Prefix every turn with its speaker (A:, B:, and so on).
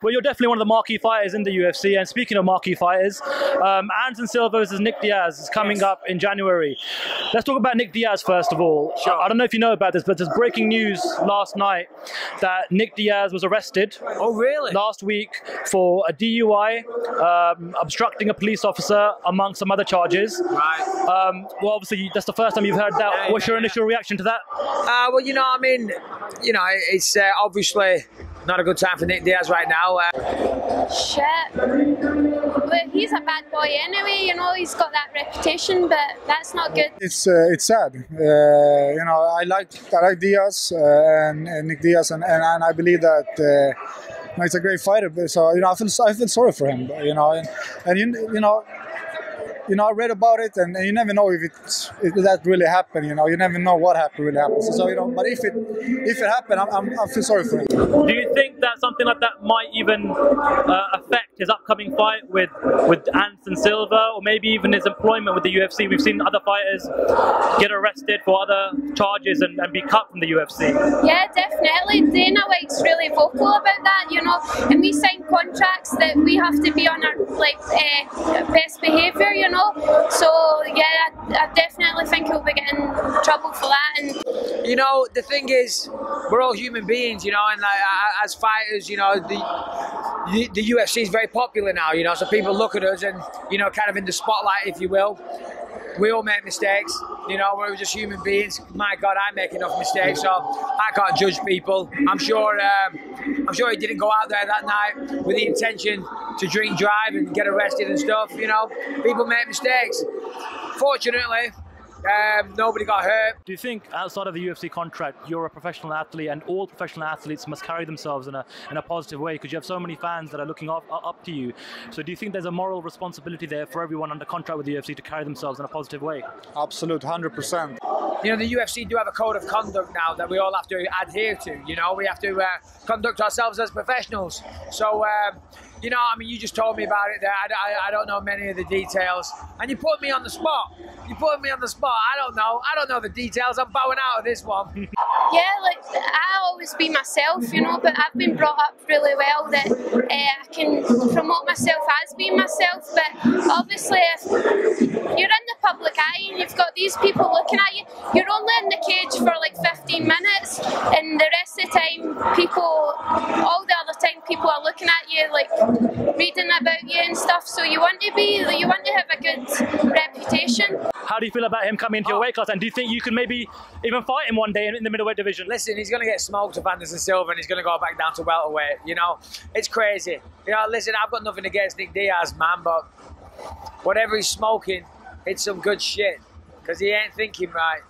A: Well, you're definitely one of the marquee fighters in the UFC. And speaking of marquee fighters, Anderson Silva versus Nick Diaz is coming up in January. Let's talk about Nick Diaz first of all. Sure. I don't know if you know about this, but there's breaking news last night that Nick Diaz was arrested.
B: Oh, really?
A: Last week for a DUI, obstructing a police officer, among some other charges.
B: Right.
A: Well, obviously, that's the first time you've heard that. What's your initial reaction to that?
B: Well, you know, I mean, you know, it's obviously not a good time for Nick Diaz right now.
C: Shit. Well, he's a bad boy anyway, you know, he's got that reputation, but that's not good.
D: It's sad. You know, I like Diaz and Nick Diaz, and I believe that he's a great fighter. So, you know, I feel sorry for him, you know, and you know, I read about it, and you never know if that really happened. You know, you never know what happened really happened. So, you know, but if it happened, I feel sorry for him.
A: Do you think that something like that might even affect his upcoming fight with Anderson Silva, or maybe even his employment with the UFC? We've seen other fighters get arrested for other charges and be cut from the UFC.
C: Yeah, definitely. Dana White's really vocal about that, you know, and we sign contracts that we have to be on our best behaviour, you know. So yeah, I definitely think he'll be getting trouble for that. And
B: you know, the thing is, we're all human beings, you know, and as fighters, you know, the UFC is very popular now, you know, so people look at us and, you know, kind of in the spotlight, if you will. We all make mistakes, you know, we're just human beings. My God, I make enough mistakes, so I can't judge people. I'm sure he didn't go out there that night with the intention to drink, drive and get arrested and stuff, you know. People make mistakes. Fortunately, nobody got hurt.
A: Do you think outside of the UFC contract, you're a professional athlete and all professional athletes must carry themselves in a positive way, because you have so many fans that are looking up to you? So do you think there's a moral responsibility there for everyone under contract with the UFC to carry themselves in a positive way?
D: Absolute, 100%.
B: You know, the UFC do have a code of conduct now that we all have to adhere to. You know, we have to conduct ourselves as professionals. So, you know, I mean, you just told me about it there. I don't know many of the details. And you put me on the spot. You put me on the spot. I don't know the details. I'm bowing out of this one.
C: yeah, like, I always be myself, you know, but I've been brought up really well that I can promote myself as being myself. But obviously, if you're in the public eye and you've got these people looking at you, you're only in the cage for like 15 minutes, and the rest of the time, all the other time, people are looking at you, like reading about you and stuff. So you want to have a good reputation.
A: How do you feel about him coming into your weight class, and do you think you can maybe even fight him one day in the middleweight division?
B: Listen, he's going to get smoked with Anderson Silva, and he's going to go back down to welterweight. You know, it's crazy. You know, listen, I've got nothing against Nick Diaz, man, but whatever he's smoking, it's some good shit, because he ain't thinking right.